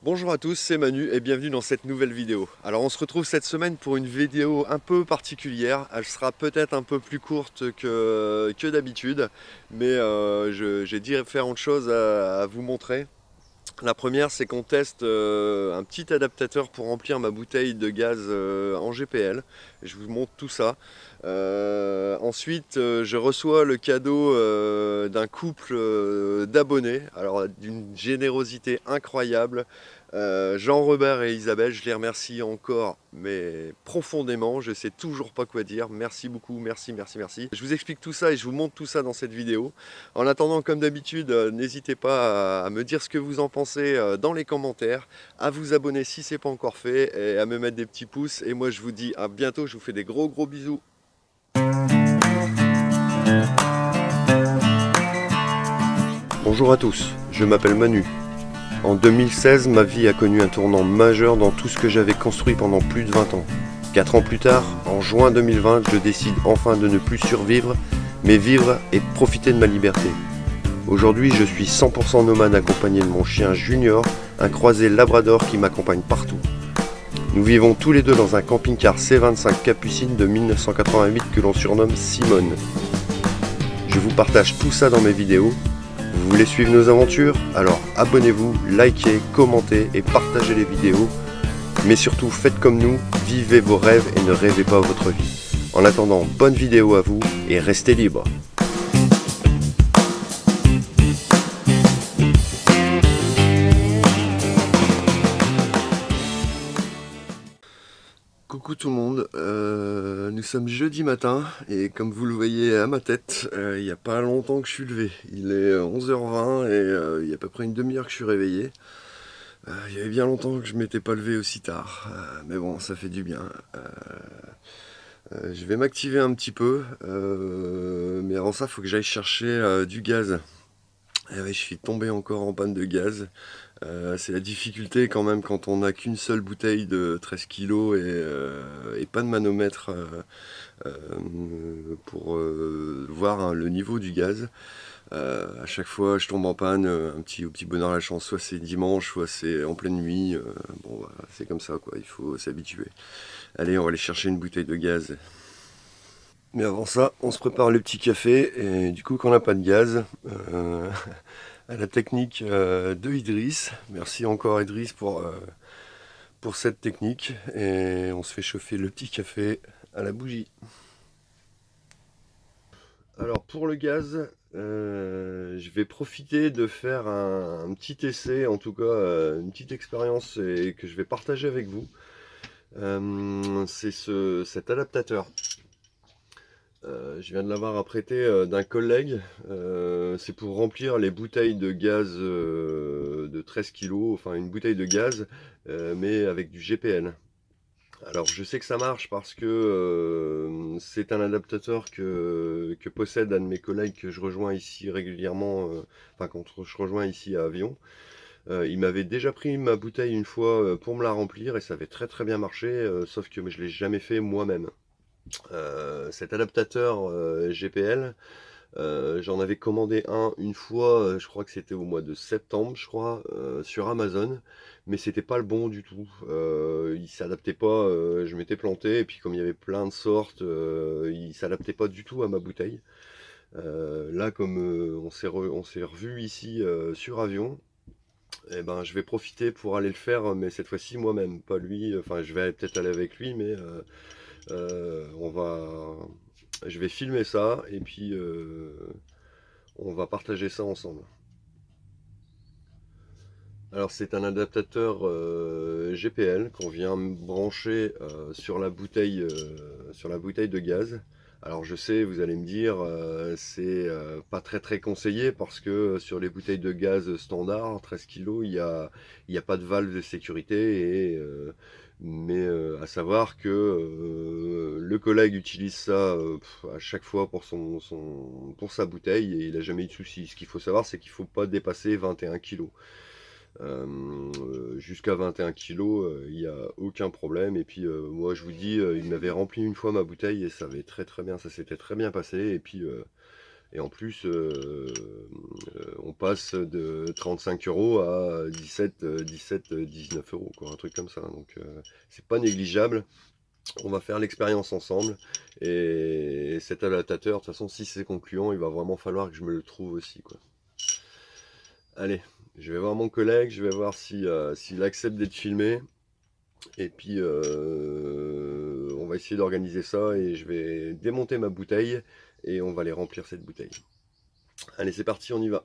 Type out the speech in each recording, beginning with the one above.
Bonjour à tous, c'est Manu et bienvenue dans cette nouvelle vidéo. Alors on se retrouve cette semaine pour une vidéo un peu particulière. Elle sera peut-être un peu plus courte que d'habitude, mais j'ai différentes choses à vous montrer. La première, c'est qu'on teste un petit adaptateur pour remplir ma bouteille de gaz en GPL. Je vous montre tout ça. Ensuite, je reçois le cadeau d'un couple d'abonnés, alors d'une générosité incroyable. Jean-Robert et Isabelle, je les remercie encore, mais profondément, je sais toujours pas quoi dire. Merci beaucoup, merci, merci, merci. Je vous explique tout ça et je vous montre tout ça dans cette vidéo. En attendant, comme d'habitude, n'hésitez pas à me dire ce que vous en pensez dans les commentaires, à vous abonner si c'est pas encore fait et à me mettre des petits pouces. Et moi, je vous dis à bientôt, je vous fais des gros gros bisous. Bonjour à tous, je m'appelle Manu. En 2016, ma vie a connu un tournant majeur dans tout ce que j'avais construit pendant plus de 20 ans. 4 ans plus tard, en juin 2020, je décide enfin de ne plus survivre, mais vivre et profiter de ma liberté. Aujourd'hui, je suis 100% nomade accompagné de mon chien Junior, un croisé labrador qui m'accompagne partout. Nous vivons tous les deux dans un camping-car C25 Capucine de 1988 que l'on surnomme Simone. Je vous partage tout ça dans mes vidéos. Vous voulez suivre nos aventures? Alors abonnez-vous, likez, commentez et partagez les vidéos. Mais surtout, faites comme nous, vivez vos rêves et ne rêvez pas votre vie. En attendant, bonne vidéo à vous et restez libres. Coucou tout le monde, nous sommes jeudi matin et comme vous le voyez à ma tête, il n'y a pas longtemps que je suis levé. Il est 11h20 et il y a à peu près une demi-heure que je suis réveillé. Il y avait bien longtemps que je m'étais pas levé aussi tard, mais bon, ça fait du bien. Je vais m'activer un petit peu, mais avant ça, il faut que j'aille chercher du gaz. Et oui, je suis tombé encore en panne de gaz. C'est la difficulté quand même quand on n'a qu'une seule bouteille de 13 kilos et pas de manomètre pour voir le niveau du gaz. À chaque fois, je tombe en panne, au petit bonheur la chance, soit c'est dimanche, soit c'est en pleine nuit. Bon, voilà, c'est comme ça, quoi, il faut s'habituer. Allez, on va aller chercher une bouteille de gaz. Mais avant ça, on se prépare le petit café, et du coup, quand on n'a pas de gaz, à la technique de Idriss. Merci encore Idriss pour cette technique. Et on se fait chauffer le petit café à la bougie. Alors pour le gaz, je vais profiter de faire un petit essai, en tout cas une petite expérience et que je vais partager avec vous. C'est cet adaptateur. Je viens de l'avoir apprêté d'un collègue. C'est pour remplir les bouteilles de gaz de 13 kilos, enfin une bouteille de gaz, mais avec du GPL. Alors je sais que ça marche parce que c'est un adaptateur que possède un de mes collègues que je rejoins ici régulièrement, enfin quand je rejoins ici à Avion. Il m'avait déjà pris ma bouteille une fois pour me la remplir et ça avait très très bien marché, sauf que je ne l'ai jamais fait moi-même. Cet adaptateur GPL, j'en avais commandé un une fois, je crois que c'était au mois de septembre, je crois, sur Amazon, mais c'était pas le bon du tout. Il s'adaptait pas, je m'étais planté, et puis comme il y avait plein de sortes, il s'adaptait pas du tout à ma bouteille. Là, comme on s'est revu ici sur Avion, eh ben, je vais profiter pour aller le faire, mais cette fois-ci moi-même, pas lui. Enfin, je vais peut-être aller avec lui, mais je vais filmer ça et puis on va partager ça ensemble. Alors c'est un adaptateur GPL qu'on vient brancher sur la bouteille de gaz. Alors je sais, vous allez me dire, c'est pas très très conseillé parce que sur les bouteilles de gaz standard, 13 kg, il y a pas de valve de sécurité. Mais à savoir que le collègue utilise ça à chaque fois pour pour sa bouteille et il n'a jamais eu de souci. Ce qu'il faut savoir, c'est qu'il ne faut pas dépasser 21 kg. Jusqu'à 21 kilos, il n'y a aucun problème. Et puis moi je vous dis, il m'avait rempli une fois ma bouteille et ça avait très très bien, ça s'était très bien passé. Et puis Et en plus, on passe de 35 € à 19 €, quoi, un truc comme ça. Donc c'est pas négligeable. On va faire l'expérience ensemble. Et cet adaptateur, de toute façon, si c'est concluant, il va vraiment falloir que je me le trouve aussi, quoi. Allez, je vais voir mon collègue, je vais voir si, s'il accepte d'être filmé. Et puis on va essayer d'organiser ça et je vais démonter ma bouteille et on va aller remplir cette bouteille. Allez, c'est parti, on y va.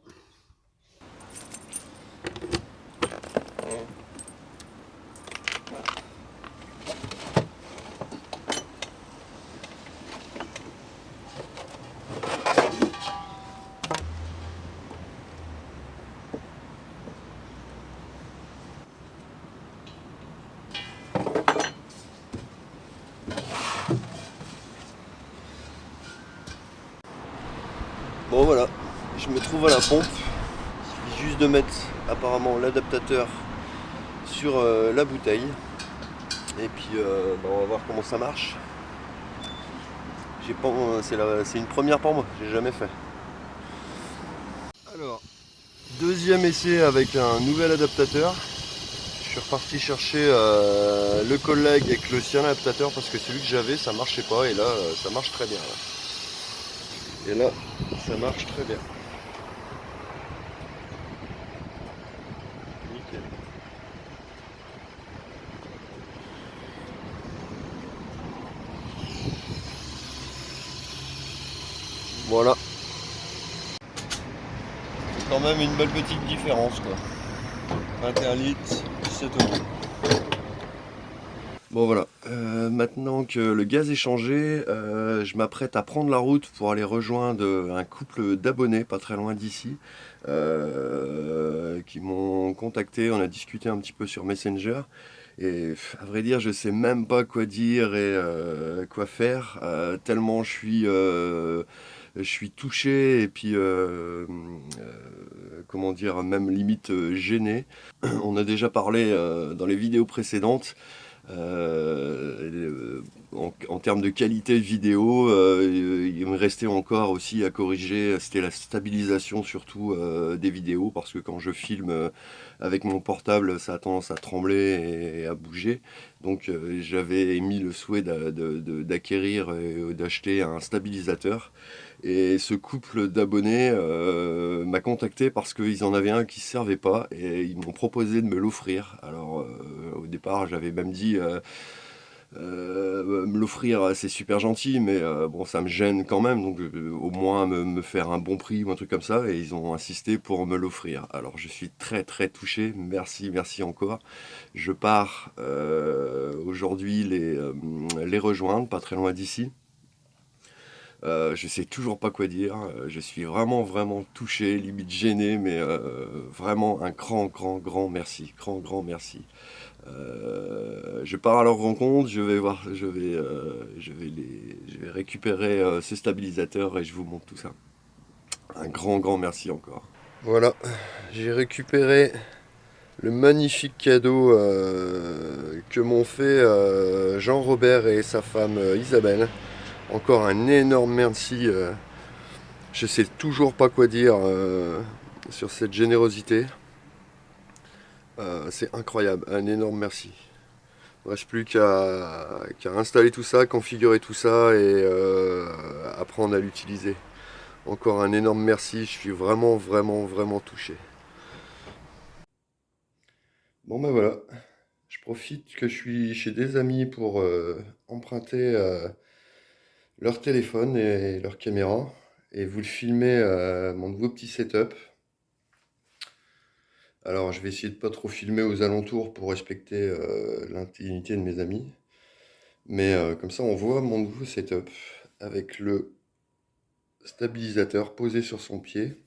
Bon voilà, je me trouve à la pompe. Il suffit juste de mettre apparemment l'adaptateur sur la bouteille. Et puis on va voir comment ça marche. C'est une première pour moi, j'ai jamais fait. Alors, deuxième essai avec un nouvel adaptateur. Je suis reparti chercher le collègue avec le sien adaptateur parce que celui que j'avais ça marchait pas et là ça marche très bien. Là. Et là ça marche très bien. Nickel. Voilà. C'est quand même une belle petite différence quoi. 21 litres, 17 €. Bon voilà, maintenant que le gaz est changé, je m'apprête à prendre la route pour aller rejoindre un couple d'abonnés pas très loin d'ici, qui m'ont contacté, on a discuté un petit peu sur Messenger et à vrai dire je sais même pas quoi dire et quoi faire, tellement je suis touché et puis comment dire, même limite gêné. On a déjà parlé dans les vidéos précédentes. En termes de qualité de vidéo, il me restait encore aussi à corriger, c'était la stabilisation surtout des vidéos, parce que quand je filme avec mon portable, ça a tendance à trembler et à bouger. Donc j'avais émis le souhait d'acquérir et d'acheter un stabilisateur. Et ce couple d'abonnés m'a contacté parce qu'ils en avaient un qui ne servait pas et ils m'ont proposé de me l'offrir. Alors au départ j'avais même dit me l'offrir c'est super gentil mais bon ça me gêne quand même donc au moins me faire un bon prix ou un truc comme ça et ils ont insisté pour me l'offrir. Alors je suis très très touché, merci encore. Je pars aujourd'hui les rejoindre pas très loin d'ici. Je sais toujours pas quoi dire, je suis vraiment touché, limite gêné, mais vraiment un grand merci, grand merci. Je pars à leur rencontre, je vais récupérer ce stabilisateur et je vous montre tout ça. Un grand merci encore. Voilà, j'ai récupéré le magnifique cadeau que m'ont fait Jean-Robert et sa femme Isabelle. Encore un énorme merci. Je sais toujours pas quoi dire sur cette générosité. C'est incroyable. Un énorme merci. Il ne reste plus qu'à installer tout ça, configurer tout ça et apprendre à l'utiliser. Encore un énorme merci. Je suis vraiment touché. Bon ben voilà. Je profite que je suis chez des amis pour emprunter leur téléphone et leur caméra et vous le filmer mon nouveau petit setup. Alors je vais essayer de pas trop filmer aux alentours pour respecter l'intimité de mes amis. Mais comme ça on voit mon nouveau setup avec le stabilisateur posé sur son pied.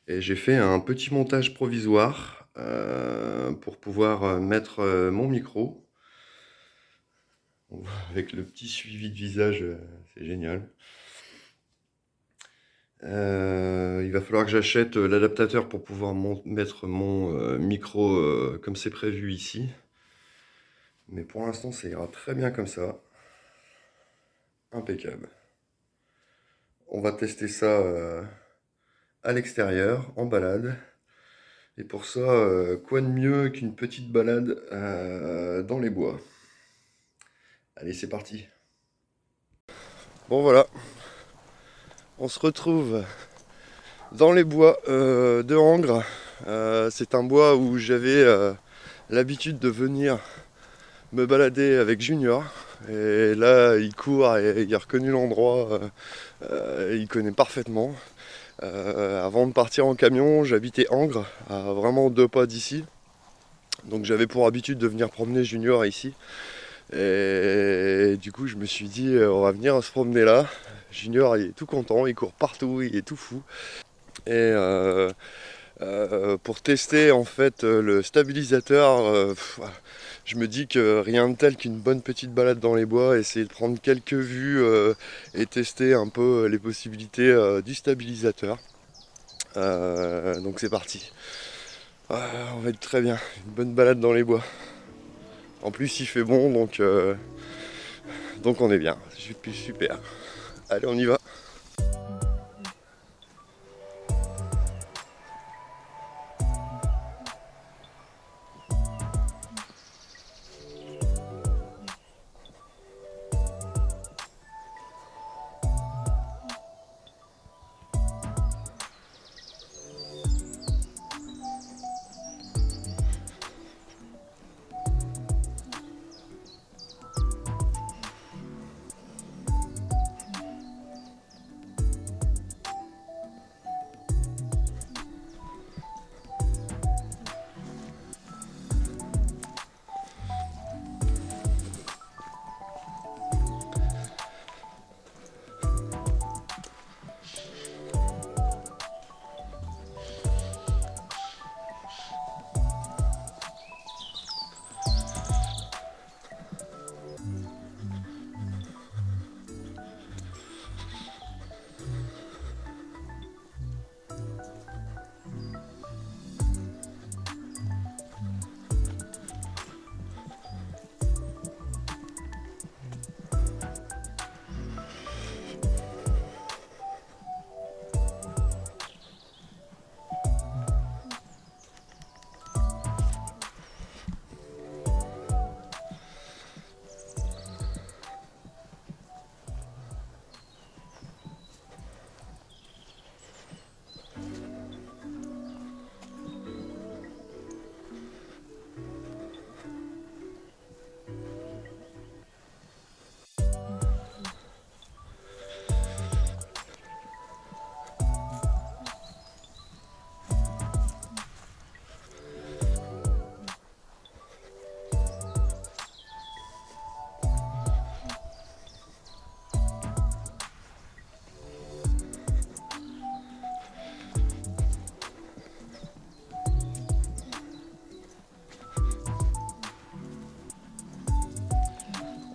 Et j'ai fait un petit montage provisoire pour pouvoir mettre mon micro. Avec le petit suivi de visage, c'est génial. Il va falloir que j'achète l'adaptateur pour pouvoir mettre mon micro comme c'est prévu ici. Mais pour l'instant, ça ira très bien comme ça. Impeccable. On va tester ça à l'extérieur, en balade. Et pour ça, quoi de mieux qu'une petite balade dans les bois. Allez, c'est parti. Bon voilà, on se retrouve dans les bois de Angres. C'est un bois où j'avais l'habitude de venir me balader avec Junior. Et là, il court et il a reconnu l'endroit, il connaît parfaitement. Avant de partir en camion, j'habitais Angres, à vraiment 2 pas d'ici. Donc j'avais pour habitude de venir promener Junior ici. Et du coup, je me suis dit, on va venir se promener là. Junior, il est tout content, il court partout, il est tout fou. Et pour tester en fait le stabilisateur, je me dis que rien de tel qu'une bonne petite balade dans les bois, essayer de prendre quelques vues et tester un peu les possibilités du stabilisateur. Donc c'est parti. On va être très bien, une bonne balade dans les bois. En plus il fait bon, donc on est bien, super. Allez, on y va.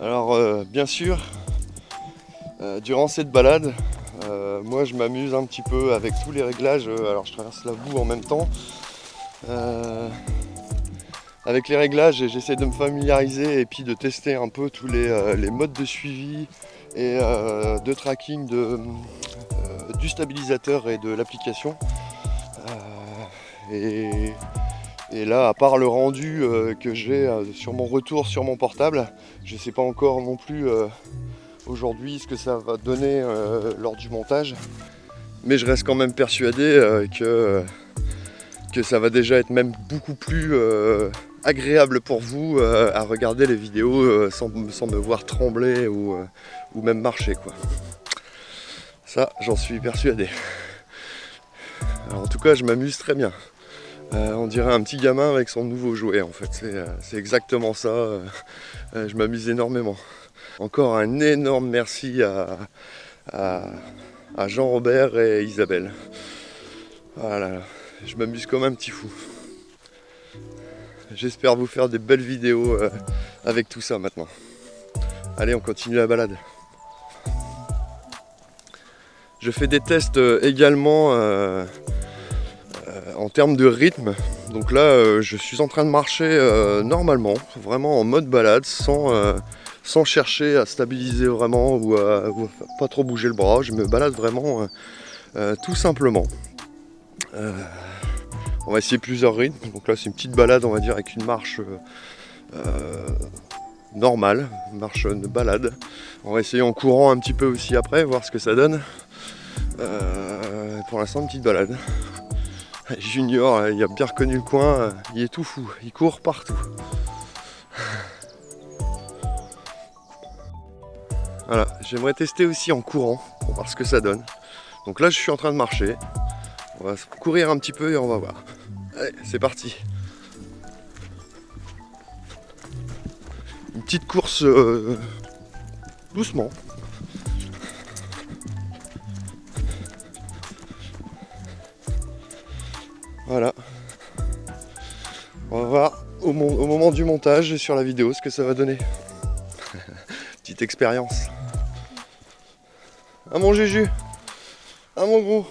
Alors bien sûr, durant cette balade, moi je m'amuse un petit peu avec tous les réglages. Alors je traverse la boue en même temps. Avec les réglages, j'essaie de me familiariser et puis de tester un peu tous les modes de suivi et de tracking du stabilisateur et de l'application. Et là, à part le rendu que j'ai sur mon retour sur mon portable, je ne sais pas encore non plus aujourd'hui ce que ça va donner lors du montage. Mais je reste quand même persuadé que ça va déjà être même beaucoup plus agréable pour vous à regarder les vidéos sans me voir trembler ou même marcher, quoi. Ça, j'en suis persuadé. Alors, en tout cas, je m'amuse très bien. On dirait un petit gamin avec son nouveau jouet, en fait. C'est exactement ça. Je m'amuse énormément. Encore un énorme merci à Jean-Robert et Isabelle. Voilà, je m'amuse comme un petit fou. J'espère vous faire des belles vidéos avec tout ça maintenant. Allez, on continue la balade. Je fais des tests également en termes de rythme. Donc là, je suis en train de marcher normalement, vraiment en mode balade, sans sans chercher à stabiliser vraiment ou à pas trop bouger le bras. Je me balade vraiment tout simplement. On va essayer plusieurs rythmes. Donc là c'est une petite balade, on va dire, avec une marche normale, une marche de balade. On va essayer en courant un petit peu aussi après, voir ce que ça donne. Pour l'instant, une petite balade. Junior, il a bien reconnu le coin, il est tout fou, il court partout. Voilà, j'aimerais tester aussi en courant pour voir ce que ça donne. Donc là je suis en train de marcher. On va courir un petit peu et on va voir. Allez, c'est parti. Une petite course doucement. Voilà. On va voir au moment du montage et sur la vidéo ce que ça va donner. Petite expérience. Ah mon Juju. Ah mon gros.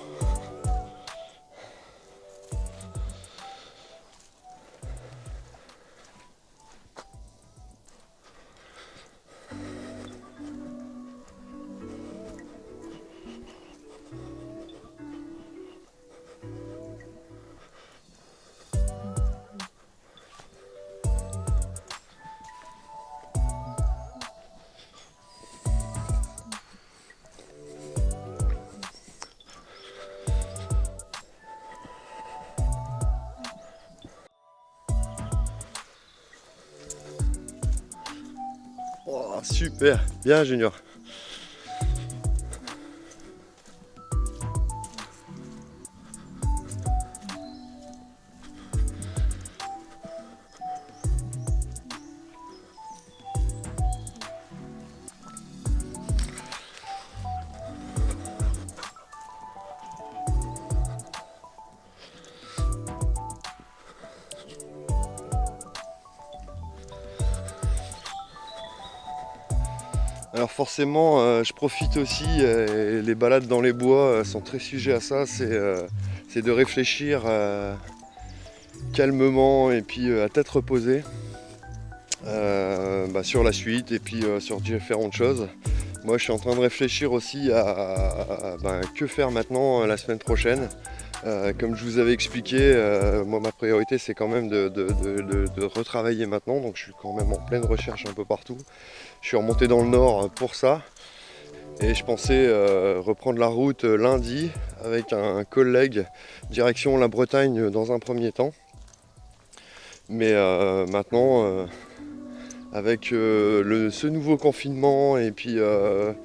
Oh, super, bien Junior. Alors forcément, je profite aussi, les balades dans les bois sont très sujets à ça, c'est de réfléchir calmement et puis à tête reposée sur la suite et puis sur différentes choses. Moi je suis en train de réfléchir aussi à que faire maintenant la semaine prochaine. Comme je vous avais expliqué, moi ma priorité c'est quand même de retravailler maintenant, donc je suis quand même en pleine recherche un peu partout. Je suis remonté dans le nord pour ça et je pensais reprendre la route lundi avec un collègue direction la Bretagne dans un premier temps. Mais maintenant avec ce nouveau confinement et puis le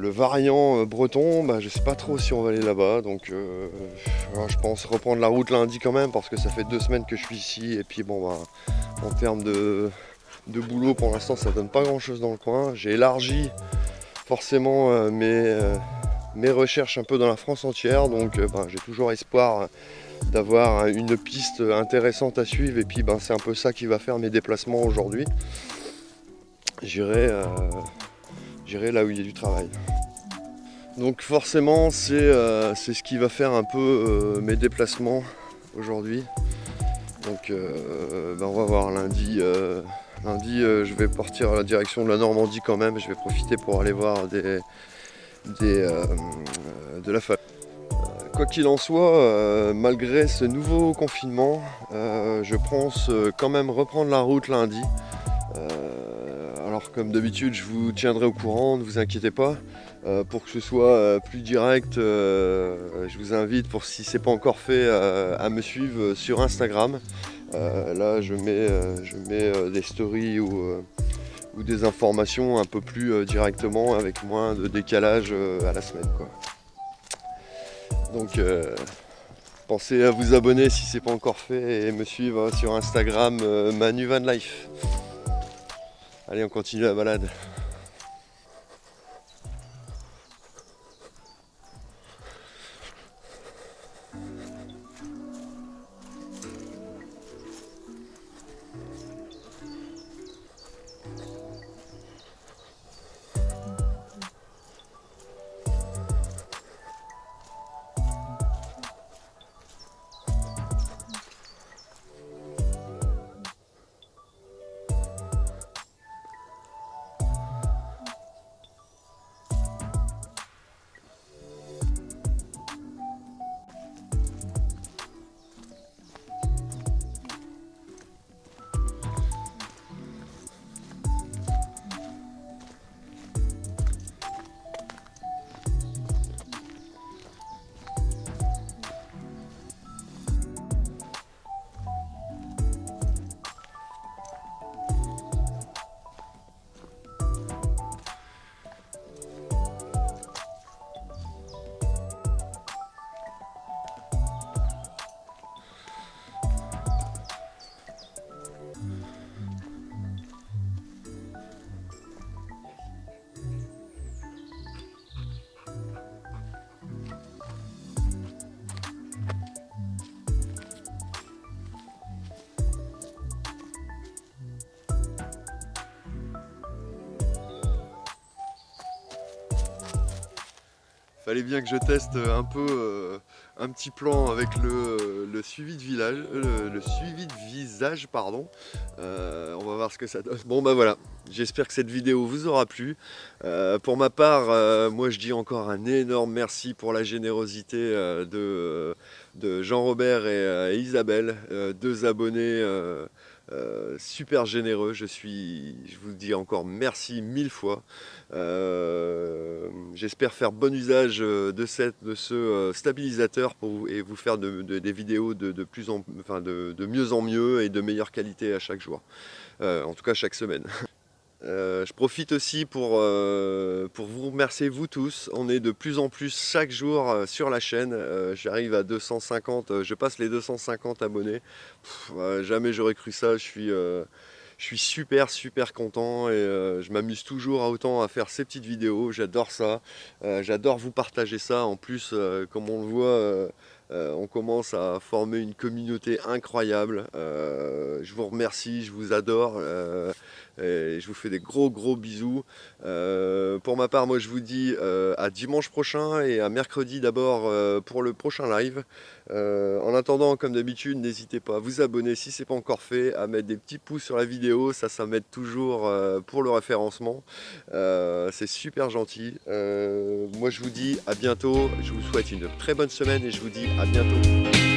variant breton, je sais pas trop si on va aller là-bas, donc je pense reprendre la route lundi quand même parce que ça fait 2 semaines que je suis ici et puis en termes de boulot pour l'instant ça donne pas grand chose dans le coin. J'ai élargi forcément mes recherches un peu dans la France entière, donc j'ai toujours espoir d'avoir une piste intéressante à suivre et puis c'est un peu ça qui va faire mes déplacements aujourd'hui. J'irai là où il y a du travail. Donc forcément c'est ce qui va faire un peu mes déplacements aujourd'hui. Donc on va voir lundi. Lundi je vais partir à la direction de la Normandie quand même. Je vais profiter pour aller voir de la famille. Quoi qu'il en soit, malgré ce nouveau confinement, je pense quand même reprendre la route lundi. Alors comme d'habitude je vous tiendrai au courant, ne vous inquiétez pas. Pour que ce soit plus direct, je vous invite, pour si ce n'est pas encore fait, à me suivre sur Instagram. Là je mets des stories ou des informations un peu plus directement avec moins de décalage à la semaine, quoi. Donc pensez à vous abonner si ce n'est pas encore fait et me suivre sur Instagram Manu Van Life. Allez, on continue la balade. Fallait bien que je teste un peu un petit plan avec le suivi de village, le suivi de visage, pardon. On va voir ce que ça donne. Bon bah voilà, j'espère que cette vidéo vous aura plu. Pour ma part, moi je dis encore un énorme merci pour la générosité de Jean-Robert et Isabelle, deux abonnés super généreux. Je vous dis encore merci 1000 fois. J'espère faire bon usage de ce stabilisateur et vous faire des vidéos de mieux en mieux et de meilleure qualité à chaque jour. En tout cas chaque semaine. Je profite aussi pour vous remercier vous tous. On est de plus en plus chaque jour sur la chaîne. J'arrive à 250, je passe les 250 abonnés. Jamais j'aurais cru ça. Je suis super content et je m'amuse toujours autant à faire ces petites vidéos. J'adore ça. J'adore vous partager ça. En plus, comme on le voit, on commence à former une communauté incroyable. Je vous remercie, je vous adore. Et je vous fais des gros bisous. Pour ma part, moi je vous dis à dimanche prochain et à mercredi d'abord pour le prochain live. En attendant, comme d'habitude, n'hésitez pas à vous abonner si ce n'est pas encore fait, à mettre des petits pouces sur la vidéo, ça m'aide toujours pour le référencement. C'est super gentil. Moi je vous dis à bientôt, je vous souhaite une très bonne semaine et je vous dis à bientôt.